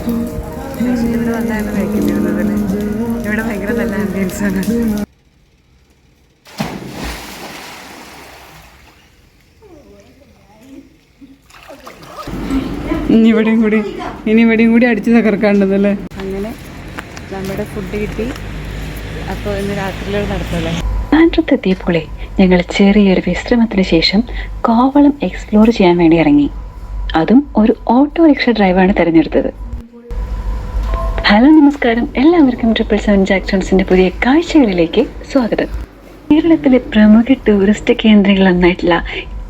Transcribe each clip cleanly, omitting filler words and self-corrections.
ഇവിടെ വന്നാണ് കഴിക്കേണ്ടിരുന്നത്. ഇവിടെ ഭയങ്കര നല്ല ആംബിയൻസാണ്. ഇനി ഇവിടെയും കൂടി അടിച്ച് തകർക്കാണ്ടല്ലേ. അങ്ങനെ നമ്മുടെ ഫുഡ് കിട്ടി. അപ്പോൾ ഇന്ന് രാത്രിയിലൂടെ നടത്തല്ലേ. ട്രിവാൻഡ്രത്തെത്തിയപ്പോളെ ഞങ്ങൾ ചെറിയൊരു വിശ്രമത്തിന് ശേഷം കോവളം എക്സ്പ്ലോർ ചെയ്യാൻ വേണ്ടി ഇറങ്ങി. അതും ഒരു ഓട്ടോറിക്ഷ ഡ്രൈവാണ് തിരഞ്ഞെടുത്തത്. ഹലോ, നമസ്കാരം. എല്ലാവർക്കും 777 ജാക്സൺസിന്റെ പുതിയ കാഴ്ചകളിലേക്ക് സ്വാഗതം. കേരളത്തിലെ പ്രമുഖ ടൂറിസ്റ്റ് കേന്ദ്രങ്ങളൊന്നായിട്ടുള്ള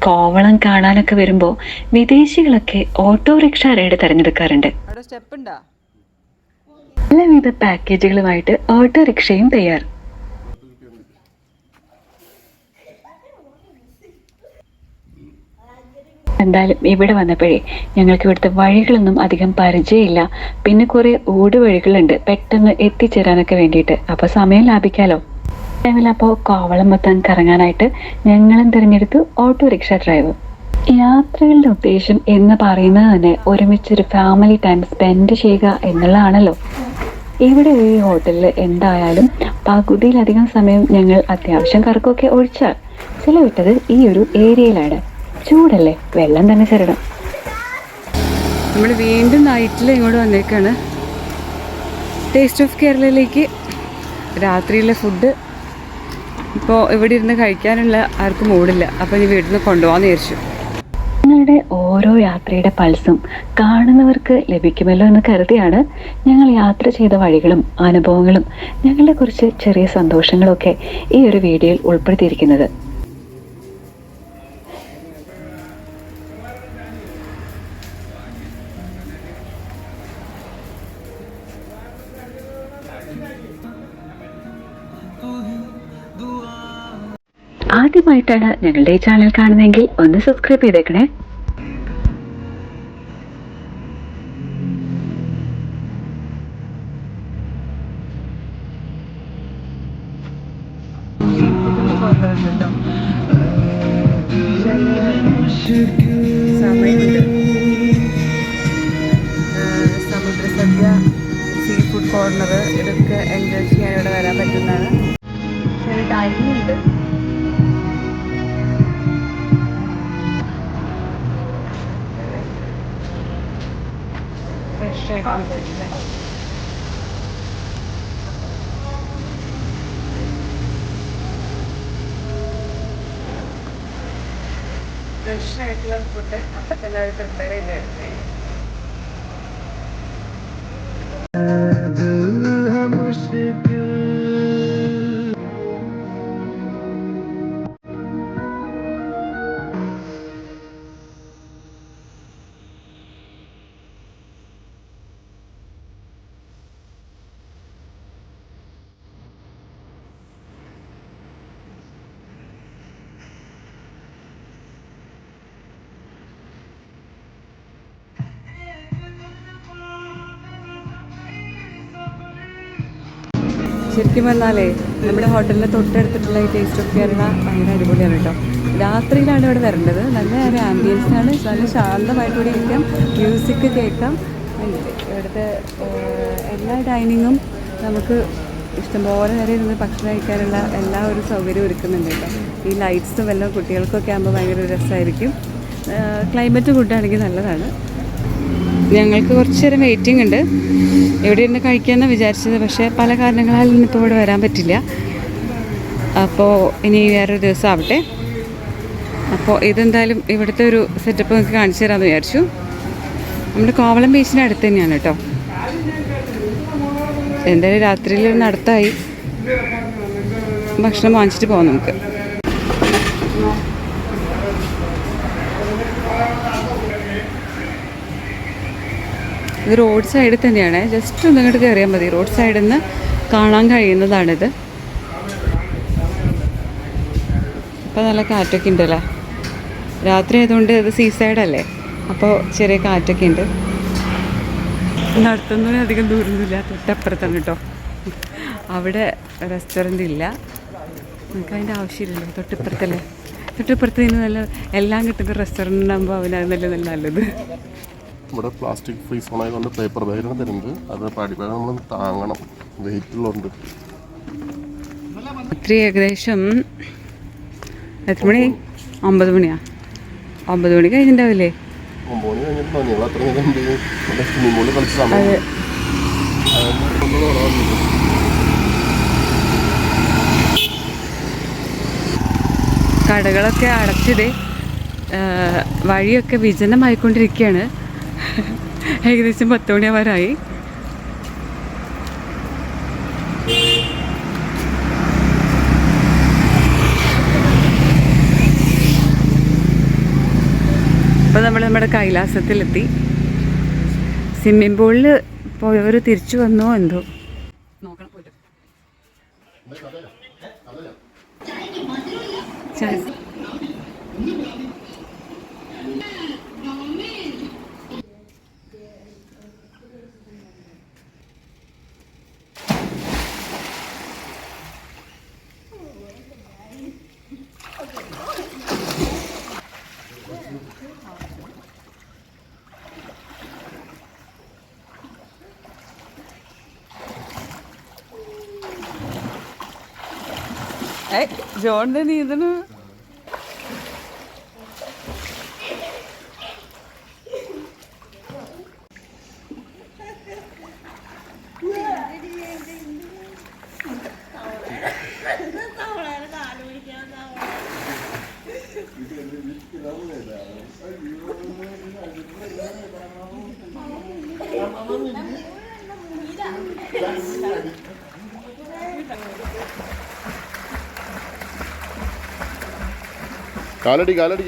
കോവളം കാണാനൊക്കെ വരുമ്പോൾ വിദേശികളൊക്കെ ഓട്ടോറിക്ഷ റൈഡ് തിരഞ്ഞെടുക്കാറുണ്ട്. പലവിധ പാക്കേജുകളുമായിട്ട് ഓട്ടോറിക്ഷയും തയ്യാർ. എന്തായാലും ഇവിടെ വന്നപ്പോഴേ ഞങ്ങൾക്ക് ഇവിടുത്തെ വഴികളൊന്നും അധികം പരിചയമില്ല. പിന്നെ കുറേ ഊടുവഴികളുണ്ട് പെട്ടെന്ന് എത്തിച്ചേരാനൊക്കെ വേണ്ടിയിട്ട്. അപ്പോൾ സമയം ലാഭിക്കാലോ. അപ്പോൾ കോവളം മൊത്തം കറങ്ങാനായിട്ട് ഞങ്ങളും തിരഞ്ഞെടുത്തു ഓട്ടോറിക്ഷ ഡ്രൈവ്. യാത്രകളുടെ ഉദ്ദേശം എന്ന് പറയുന്നത് തന്നെ ഒരുമിച്ചൊരു ഫാമിലി ടൈം സ്പെൻഡ് ചെയ്യുക എന്നുള്ളതാണല്ലോ. ഇവിടെ ഈ ഹോട്ടലിൽ എന്തായാലും പകുതിയിലധികം സമയം ഞങ്ങൾ അത്യാവശ്യം കറക്കമൊക്കെ ഒഴിച്ചാൽ ചിലവിട്ടത് ഈ ഒരു ഏരിയയിലാണ്. ചൂടല്ലേ, വെള്ളം തന്നെ ശരണം. നമ്മൾ വീണ്ടും നൈറ്റിൽ ഇങ്ങോട്ട് വന്നേക്കാണ്. Taste of കേരളയിലേക്ക്. രാത്രിയിലെ ഫുഡ് ഇപ്പോൾ ഇവിടെ ഇരുന്ന് കഴിക്കാനുള്ള ആർക്കും മൂടില്ല. അപ്പോൾ ഇനി വീട്ടിൽ നിന്ന് കൊണ്ടുപോകാമെന്ന് വിചാരിച്ചു. ഞങ്ങളുടെ ഓരോ യാത്രയുടെ പൾസും കാണുന്നവർക്ക് ലഭിക്കുമല്ലോ എന്ന് കരുതിയാണ് ഞങ്ങൾ യാത്ര ചെയ്ത വഴികളും അനുഭവങ്ങളും ഞങ്ങളുടെ കുറച്ച് ചെറിയ സന്തോഷങ്ങളൊക്കെ ഈ ഒരു വീഡിയോയിൽ ഉൾപ്പെടുത്തിയിരിക്കുന്നത്. ആദ്യമായിട്ടാണ് ഞങ്ങളുടെ ഈ ചാനൽ കാണുന്നതെങ്കിൽ ഒന്ന് സബ്സ്ക്രൈബ് ചെയ്തേക്കണേ. സമയമുണ്ട്. സമുദ്രസദ്യ, സീ ഫുഡ് കോർണർ, ഇതൊക്കെ എൻജോയ് ചെയ്യാൻ ഇവിടെ വരാൻ പറ്റുന്നതാണ്. ടൈമുണ്ട്. ഫ്രഷായിട്ടുള്ള ഫുഡ് എല്ലാവരും പ്രിപ്പയർ ചെയ്തെടുത്തേ. ശരിക്കും പറഞ്ഞാലേ നമ്മുടെ ഹോട്ടലിൻ്റെ തൊട്ടടുത്തിട്ടുള്ള ഈ ടേസ്റ്റ് ഓഫ് കേരള ഭയങ്കര അടിപൊളിയാണ് കേട്ടോ. രാത്രിയിലാണ് ഇവിടെ വരേണ്ടത്. നല്ല ഒരു ആംബിയൻസാണ്. നല്ല ശാന്തമായിട്ട് ഇവിടെ ഇരിക്കാം, മ്യൂസിക് കേൾക്കാം. ഇവിടുത്തെ എല്ലാ ഡൈനിങ്ങും നമുക്ക് ഇഷ്ടംപോലെ നേരം ഇരുന്ന് ഭക്ഷണം കഴിക്കാനുള്ള എല്ലാ ഒരു സൗകര്യവും ഒരുക്കുന്നുണ്ട് കേട്ടോ. ഈ ലൈറ്റ്സും എല്ലാം കുട്ടികൾക്കൊക്കെ ആകുമ്പോൾ ഭയങ്കര ഒരു രസമായിരിക്കും. ക്ലൈമറ്റ് ഗുഡാണെങ്കിൽ നല്ലതാണ്. ഞങ്ങൾക്ക് കുറച്ച് നേരം വെയിറ്റിംഗ് ഉണ്ട്. ഇവിടെ ഇരുന്ന് കഴിക്കാമെന്നാണ് വിചാരിച്ചത്. പക്ഷേ പല കാരണങ്ങളാൽ ഇന്നിപ്പോൾ ഇവിടെ വരാൻ പറ്റില്ല. അപ്പോൾ ഇനി വേറൊരു ദിവസം ആവട്ടെ. അപ്പോൾ ഇതെന്തായാലും ഇവിടുത്തെ ഒരു സെറ്റപ്പ് നമുക്ക് കാണിച്ചു തരാമെന്ന് വിചാരിച്ചു. നമ്മുടെ കോവളം ബീച്ചിൻ്റെ അടുത്ത് തന്നെയാണ് കേട്ടോ. എന്തായാലും രാത്രിയിൽ നടത്തായി ഭക്ഷണം വാങ്ങിച്ചിട്ട് പോകാം നമുക്ക്. ഇത് റോഡ് സൈഡിൽ തന്നെയാണ്. ജസ്റ്റ് ഒന്ന് ഇങ്ങോട്ട് കയറിയാൽ മതി. റോഡ് സൈഡിൽ നിന്ന് കാണാൻ കഴിയുന്നതാണിത്. ഇപ്പോൾ നല്ല കാറ്റൊക്കെ ഉണ്ടല്ലേ. രാത്രി ആയതുകൊണ്ട് ഇത് സീ സൈഡല്ലേ, അപ്പോൾ ചെറിയ കാറ്റൊക്കെ ഉണ്ട്. നടത്തുന്നതിന് അധികം ദൂരമൊന്നുമില്ല, തൊട്ടപ്പുറത്താണ് കേട്ടോ. അവിടെ റെസ്റ്റോറൻ്റ് ഇല്ല, നമുക്ക് അതിൻ്റെ ആവശ്യമില്ലല്ലോ. തൊട്ടിപ്പുറത്ത് നിന്ന് നല്ല എല്ലാം കിട്ടുന്ന റെസ്റ്റോറൻ്റ് ആകുമ്പോൾ അവനത് നല്ല നല്ലത്. ഇവിടെ പ്ലാസ്റ്റിക് ഫ്രീ സോൺ ആയതുകൊണ്ട് പേപ്പർ ബാഗിലാണ് തരുന്നത്. അത് പാടി ബാഗ് നമ്മൾ താങ്ങണം, വെയിറ്റുള്ളതുണ്ട്. രാത്രി ഏകദേശം എത്ര മണി? 9 മണിയാ? 9 മണി കഴിഞ്ഞിട്ടുണ്ടാവില്ലേ? 9 മണി കഴിഞ്ഞിട്ടുണ്ടോ? നിങ്ങൾ അത്ര നേരം എന്ത് ചെയ്യും? സ്വിമ്മിംഗ് പൂളിൽ കളിച്ച സമയം കടകളൊക്കെ അടച്ചിടേ, വഴിയൊക്കെ വിജനമായിക്കൊണ്ടിരിക്കുകയാണ്. ഏകദേശം 10 മണിയാവാറായി. അപ്പോൾ നമ്മൾ നമ്മുടെ കൈലാസത്തിലെത്തി. സ്വിമ്മിംഗ് പൂളിൽ പോയവർ തിരിച്ചു വന്നോ എന്തോ നോക്കണം. പോയിട്ട് ജോണിന്റെ നീന്തണ്. കാലടിക്ക്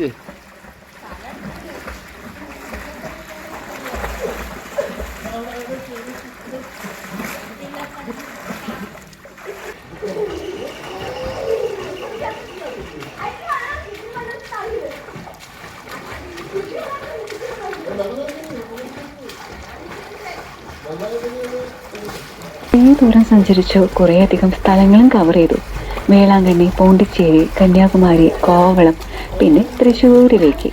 ഈ ദൂരം സഞ്ചരിച്ചു, കുറേയധികം സ്ഥലങ്ങളും കവർ ചെയ്തു. വേളാങ്കണ്ണി, പോണ്ടിച്ചേരി, കന്യാകുമാരി, കോവളം, പിന്നെ തൃശ്ശൂരിലേക്ക്.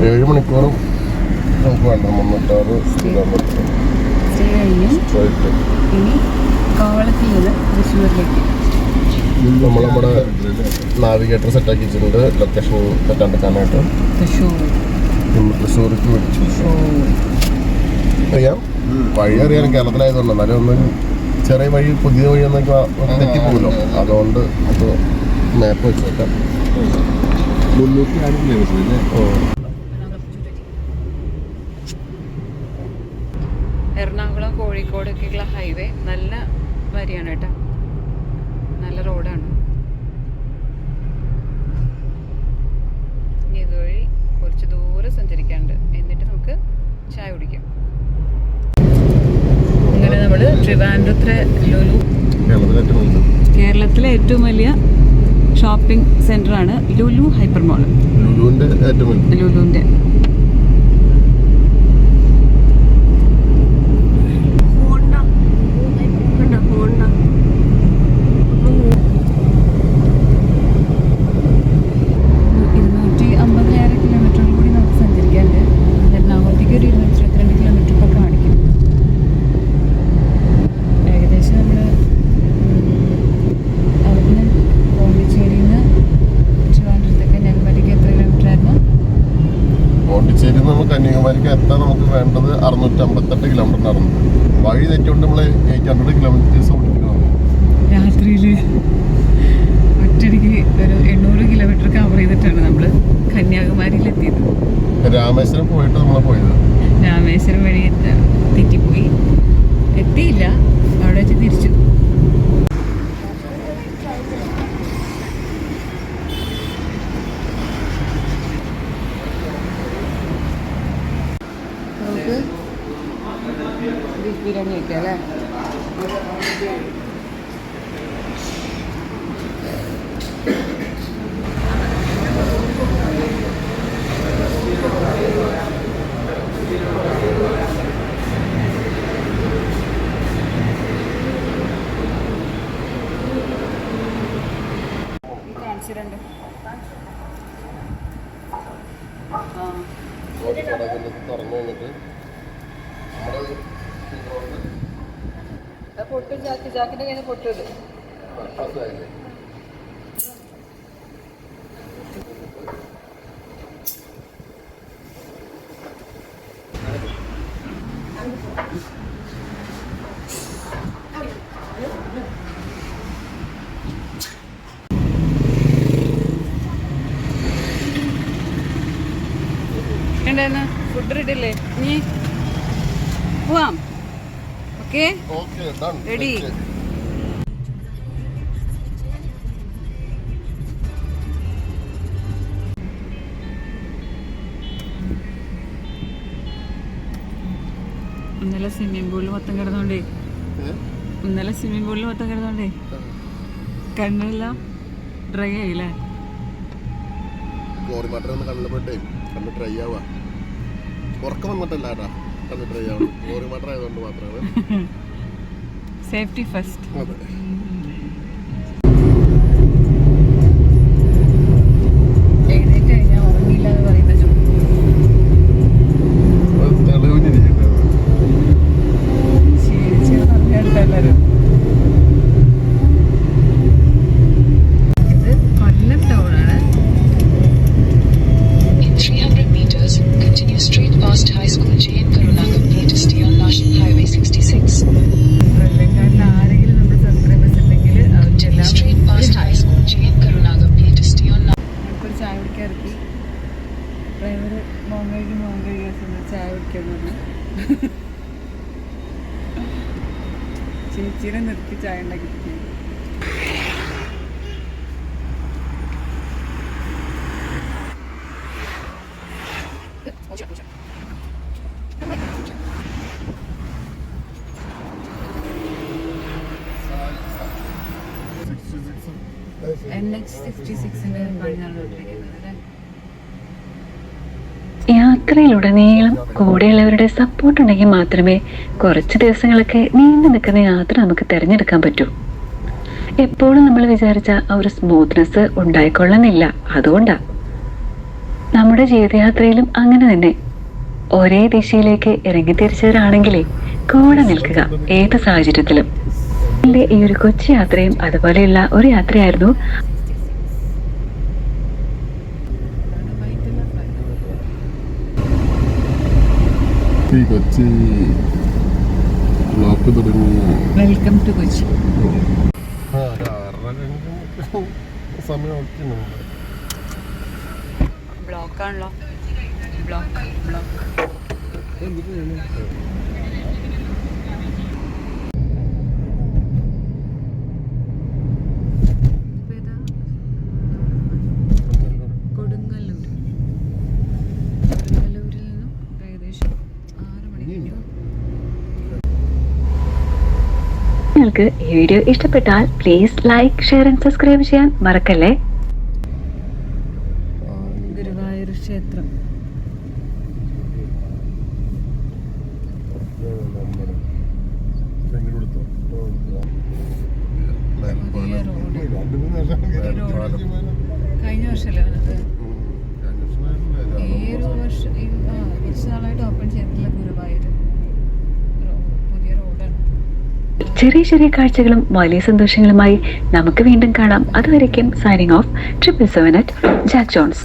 7 മണിക്കൂറും നമുക്ക് വേണ്ട. 306 കിലോമീറ്റർ ഇനി കോവളത്തിൽ നിന്ന് തൃശ്ശൂരിലേക്ക്. നമ്മുടെ നാവിഗേറ്റർ സെറ്റാക്കി വെച്ചിട്ടുണ്ട് ലൊക്കേഷൻ തെറ്റാണ്ടിക്കാനായിട്ട്. തൃശ്ശൂർക്ക് വിളിച്ചു അറിയാം, വഴി അറിയാനും കേരളത്തിലായതുകൊണ്ട്. എന്നാലും ഒന്നും ചെറിയ വഴി, പുതിയ വഴി എന്നൊക്കെ തെറ്റിപ്പോകുമല്ലോ. അതുകൊണ്ട് നമുക്ക് മാപ്പ് വെച്ച് നോക്കാം. 306 കിലോമീറ്റർ. എറണാകുളം കോഴിക്കോടൊക്കെയുള്ള ഹൈവേ നല്ല വരിയാണ് കേട്ടോ, നല്ല റോഡാണ്. ഇതുവഴി കുറച്ച് ദൂരം സഞ്ചരിക്കാനുണ്ട്, എന്നിട്ട് നമുക്ക് ചായ കുടിക്കാം. അങ്ങനെ നമ്മൾ ട്രിവാൻഡ്രത്തിലെ ലുലു, കേരളത്തിലെ ഏറ്റവും വലിയ ഷോപ്പിംഗ് സെൻ്ററാണ് ലുലു ഹൈപ്പർ മാൾ. ലുലുവിൻ്റെ കന്യാകുമാരിക്ക് എത്താൻ നമുക്ക് വേണ്ടത് 658 കിലോമീറ്റർ നടന്നു. വഴി തെറ്റുകൊണ്ട് നമ്മൾ 800 കിലോമീറ്റേഴ്സ് ഓടിക്കണം. രാത്രിയിൽ ഒറ്റടിക്ക് ഒരു 800 കിലോമീറ്റർ കവർ ചെയ്തിട്ടാണ് നമ്മൾ കന്യാകുമാരിയിലെത്തിയത്. രാമേശ്വരം പോയിട്ട് നമ്മൾ പോയത്. രാമേശ്വരം വഴി തെറ്റിപ്പോയി, എത്തിയില്ല, അവിടെ വെച്ച് തിരിച്ചു. ബീഫ് ബിരിയാണി കഴിക്കാം അല്ലേ? കാണിച്ചിട്ടുണ്ട്. പിന്നെ ഇത് തുറന്നു കഴിഞ്ഞിട്ട് നമ്മുടെ പൊട്ട് ജാക്കിന്റെ കയ്യിൽ പൊട്ടിട്ട് മനസ്സിലായില്ലേ? ഫുഡ് റെഡി അല്ലേ? നീ പോവാം. Okay ready. ഇന്നലെ സ്വിമ്മിംഗ് പൂളിൽ മൊത്തം കിടന്നോണ്ടേ കണ്ണെല്ലാം ഡ്രൈ ആയില്ലേ? ഗോറിമാട്ടൊന്ന് കണ്ണിൽപ്പെട്ടേ കണ്ണ് ഡ്രൈ ആവാ. ഉറക്കം വന്നിട്ടല്ല കേട്ടാ കണ്ണ് ഡ്രൈ ആവും. ഗോറിമാട്ടർ ആയതുകൊണ്ട് മാത്രമാണ്. Safety first. അതെ. എഴുന്നേറ്റ് കഴിഞ്ഞാൽ ഉറങ്ങിയില്ല എന്ന് പറയുന്ന എല്ലാവരും. ഇത് കൊല്ലം ടൗണാണ്. In 300 meters, continue straight past High School JN Karunagapalli to stay on National Highway 66. കൊല്ലംകാരിൽ ആരെങ്കിലും നമ്മുടെ സബ്സ്ക്രൈബേഴ്സ് ഉണ്ടെങ്കിൽ Continue straight past High School JN Karunagapalli to stay on. നമുക്കൊരു ചായ കുടിക്കാൻ ഇറക്കി. ഡ്രൈവർ മോൻ കഴിക്കാൻ ചായ കുടിക്കാന്ന് പറഞ്ഞു. ചേച്ചിയുടെ നിർത്തി ചായ ഉണ്ടാക്കിയിരിക്കുന്നു. NH66-ന്റെ പണിയാണ് ഇട്ടിരിക്കുന്നത് അല്ലേ? യാത്രയിലുടനീളം കൂടെയുള്ളവരുടെ സപ്പോർട്ട് ഉണ്ടെങ്കിൽ മാത്രമേ കുറച്ച് ദിവസങ്ങളൊക്കെ നീണ്ടു നിൽക്കുന്ന യാത്ര നമുക്ക് തിരഞ്ഞെടുക്കാൻ പറ്റൂ. എപ്പോഴും നമ്മൾ വിചാരിച്ച ആ ഒരു സ്മൂത്ത്നെസ് ഉണ്ടായിക്കൊള്ളുന്നില്ല. അതുകൊണ്ടാണ് നമ്മുടെ ജീവിതയാത്രയിലും അങ്ങനെ തന്നെ ഒരേ ദിശയിലേക്ക് ഇറങ്ങി തിരിച്ചവരാണെങ്കിലേ കൂടെ നിൽക്കുക ഏത് സാഹചര്യത്തിലും. എൻ്റെ ഈ ഒരു കൊച്ചു യാത്രയും അതുപോലെയുള്ള ഒരു യാത്രയായിരുന്നു. കൊച്ചി ബ്ലോക്ക് തുടങ്ങി. Welcome to Kochi. സമയം ബ്ലോക്കാണല്ലോ. ബ്ലോക്ക് നിങ്ങൾക്ക് ഈ വീഡിയോ ഇഷ്ടപ്പെട്ടാൽ please like, share and subscribe ചെയ്യാൻ മറക്കല്ലേ. ഗുരുവായൂർ ക്ഷേത്രം. കഴിഞ്ഞ വർഷമല്ലേ വന്നത്? ഈ ഒരു വർഷം കുറച്ച് നാളായിട്ട് ഓപ്പൺ ചെയ്തിട്ടില്ല ഗുരുവായൂർ. പുതിയ റോഡാണ്. ചെറിയ ചെറിയ കാഴ്ചകളും വലിയ സന്തോഷങ്ങളുമായി നമുക്ക് വീണ്ടും കാണാം. അതുവരയ്ക്കും സൈനിങ് ഓഫ് 777 ജാക്ക് ജോൺസ്.